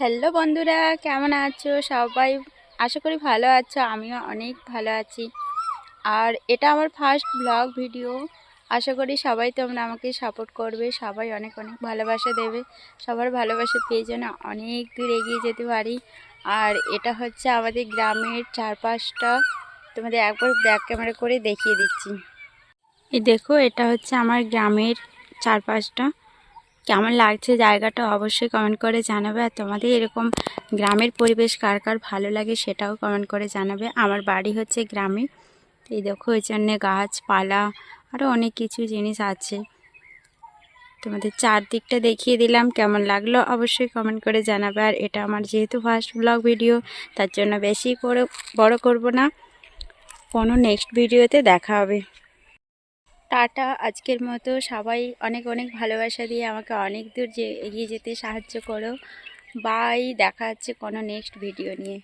Hello বন্ধুরা, কেমন আছো সবাই? আশা করি ভালো আছো। আমিও অনেক ভালো আছি। আর এটা আমার ফার্স্ট ব্লগ ভিডিও। আশা করি সবাই তোমরা আমাকে সাপোর্ট করবে, সবাই অনেক অনেক ভালোবাসা দেবে। সবার ভালোবাসা পেয়ে যেন অনেক দূর এগিয়ে যেতে পারি। আর এটা হচ্ছে আমাদের গ্রামের চারপাশটা, তোমাদের একবার ব্যাক ক্যামেরা করে দেখিয়ে দিচ্ছি। এই দেখো, এটা হচ্ছে আমার গ্রামের চারপাশটা। কেমন লাগছে জায়গাটা অবশ্যই কমেন্ট করে জানাবে। আর তোমাদের এরকম গ্রামের পরিবেশ কার কার ভালো লাগে সেটাও কমেন্ট করে জানাবে। আমার বাড়ি হচ্ছে গ্রামে। এই দেখো, এই জন্যে গাছপালা আরও অনেক কিছু জিনিস আছে। তোমাদের চারদিকটা দেখিয়ে দিলাম, কেমন লাগলো অবশ্যই কমেন্ট করে জানাবে। আর এটা আমার যেহেতু ফার্স্ট ব্লগ ভিডিও, তার জন্য বেশি করে বড় করব না। কোনো নেক্সট ভিডিওতে দেখা হবে। টাটা, আজকের মতো সবাই অনেক অনেক ভালোবাসা দিয়ে আমাকে অনেক দূর এগিয়ে যেতে সাহায্য করো। বাই, দেখা হচ্ছে কোনো নেক্সট ভিডিও নিয়ে।